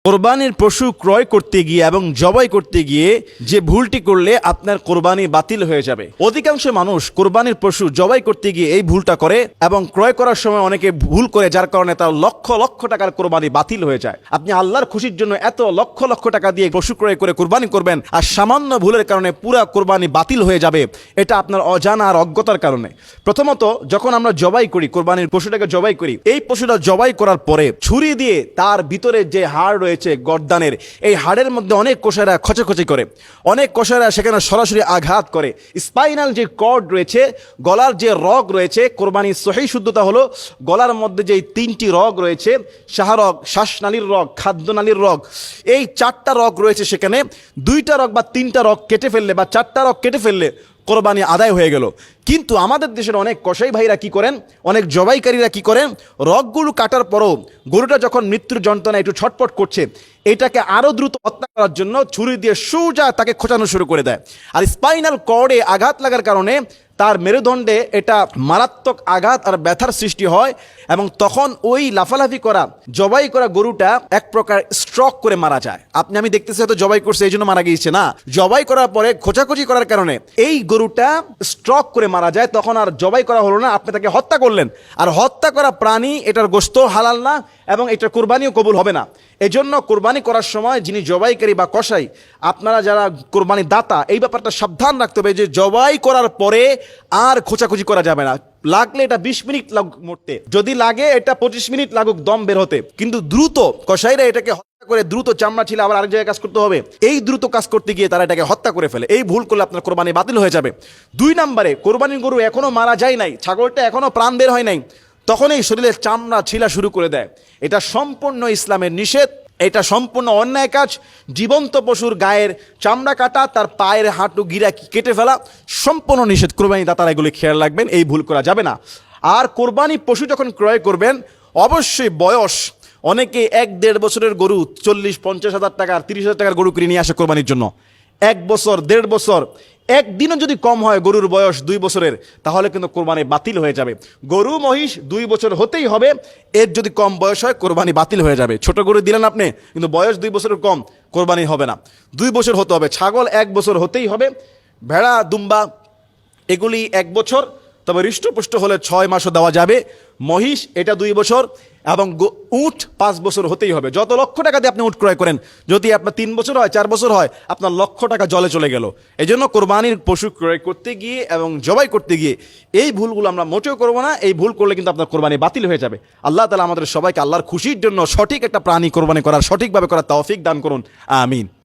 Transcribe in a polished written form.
কোরবানির পশু ক্রয় করতে গিয়ে এবং জবাই করতে গিয়ে যে ভুলটি করলে আপনার কোরবানি বাতিল হয়ে যাবে। অধিকাংশ মানুষ কোরবানির পশু জবাই করতে গিয়ে এই ভুলটা করে এবং ক্রয় করার সময় অনেকে ভুল করে, যার কারণে তার লক্ষ লক্ষ টাকার কোরবানি বাতিল হয়ে যায়। আপনি আল্লাহর খুশির জন্য এত লক্ষ লক্ষ টাকা দিয়ে পশু ক্রয় করে কোরবানি করবেন, আর সামান্য ভুলের কারণে পুরা কোরবানি বাতিল হয়ে যাবে। এটা আপনার অজানা আর অজ্ঞতার কারণে। প্রথমত, যখন আমরা জবাই করি, কোরবানির পশুটাকে জবাই করি, এই পশুটা জবাই করার পরে ছুরি দিয়ে তার ভিতরে যে হাড় রয়েছে গর্দানের, এই হাড়ের মধ্যে অনেক কষায়রা খচখচি করে, অনেক কষায়রা সেখানে সরাসরি আঘাত করে। স্পাইনাল যে কর্ড রয়েছে, গলার যে রগ রয়েছে, কোরবানির সহিহ শুদ্ধতা হলো গলার মধ্যে যে তিনটি রগ রয়েছে, শাহরগ, শ্বাসনালীর রগ, খাদ্যনালীর রগ, এই চারটা রগ রয়েছে। সেখানে দুইটা রগ বা তিনটা রগ কেটে ফেললে বা চারটা রগ কেটে ফেললে কোরবানি আদায় হয়ে গেল। কিন্তু আমাদের দেশের অনেক কসাই ভাইরা কি করেন, অনেক জবাইকারীরা কি করেন, রগগুলো কাটার পরও গরুটা যখন মৃত্যুর যন্ত্রণায় একটু ছটপট করছে, এটাকে আরও দ্রুত হত্যা করার জন্য ছুরি দিয়ে সোজা তাকে খোঁচানো শুরু করে দেয়। আর স্পাইনাল কর্ডে আঘাত লাগার কারণে তার মেরুদণ্ডে এটা মারাত্মক আঘাত আর ব্যথার সৃষ্টি হয়, এবং তখন ওই লাফালাফি করা জবাই করা গরুটা এক প্রকার স্ট্রোক করে মারা যায়। আমি দেখতেছি হয়তো জবাই করছে এই জন্য মারা গিয়েছে, না, জবাই করার পরে খোঁচাখুচি করার কারণে এই গরুটা স্ট্রোক করে মারা যায়। তখন আর জবাই করা হলো না, আপনি তাকে হত্যা করলেন। আর হত্যা করা প্রাণী, এটার গোশত হালাল না এবং এটার কোরবানিও কবুল হবে না। এজন্য কোরবানি করার সময় যিনি জবাইকারী বা কসাই, আপনারা যারা কোরবানি দাতা, এই ব্যাপারটা সাবধান রাখতে হবে যে জবাই করার পরে আর খোঁচাখুচি করা যাবে না। লাগলে এটা 20 মিনিট লাগুক মরতে, যদি লাগে এটা 25 মিনিট লাগুক দম বের হতে, কিন্তু দ্রুত কসাইরা এটাকে হত্যা করে দ্রুত চামড়া ছিল আবার আরেক জায়গায় কাজ করতে হবে, এই দ্রুত কাজ করতে গিয়ে তারা এটাকে হত্যা করে ফেলে। এই ভুল করলে আপনার কোরবানি বাতিল হয়ে যাবে। 2 নম্বরে, কোরবানির গরু এখনো মারা যায় নাই, ছাগলটা এখনো প্রাণ বের হয় নাই, তখন এই শরীরের চামড়া ছিলা শুরু করে দেয়। এটা সম্পূর্ণ ইসলামের নিষেধ, এটা সম্পূর্ণ অন্যায় কাজ। জীবন্ত পশুর গায়ের চামড়া কাটা, তার পায়ের হাঁটু গিরা কেটে ফেলা সম্পূর্ণ নিষেধ। কোরবানি দাতারা এগুলি খেয়াল রাখবেন, এই ভুল করা যাবে না। আর কোরবানি পশু যখন ক্রয় করবেন, অবশ্যই বয়স, অনেকে 1-1.5 বছরের গরু 40-50 হাজার টাকার 30 হাজার টাকার গরু কিনে নিয়ে আসে কোরবানির জন্য। 1 বছর 1.5 বছর, একদিনও যদি কম হয় গরুর বয়স 2 বছরের, তাহলে কিন্তু কোরবানি বাতিল হয়ে যাবে। গরু মহিষ 2 বছর হতেই হবে, এর যদি কম বয়স হয় কোরবানি বাতিল হয়ে যাবে। ছোট গরু দিলেন আপনি, কিন্তু বয়স 2 বছরের কম, কোরবানি হবে না। 2 বছর হতে হবে। ছাগল 1 বছর হতেই হবে। ভেড়া, দুম্বা এগুলি 1 বছর, তবে হৃষ্টপুষ্ট হলে 6 মাসও দেওয়া যাবে। মহিষ এটা 2 বছর, এবং উট 5 বছর হতেই হবে। যত লক্ষ টাকা দিয়ে আপনি উট ক্রয় করেন, যদি আপনার 3 বছর হয়, 4 বছর হয়, আপনার লক্ষ টাকা জলে চলে গেল। এই জন্য কোরবানির পশু ক্রয় করতে গিয়ে এবং জবাই করতে গিয়ে এই ভুলগুলো আমরা মোটেও করবো না। এই ভুল করলে কিন্তু আপনার কোরবানি বাতিল হয়ে যাবে। আল্লাহ তাআলা আমাদের সবাইকে আল্লাহর খুশির জন্য সঠিক একটা প্রাণী কোরবানি করার, সঠিকভাবে করার তৌফিক দান করুন। আমিন।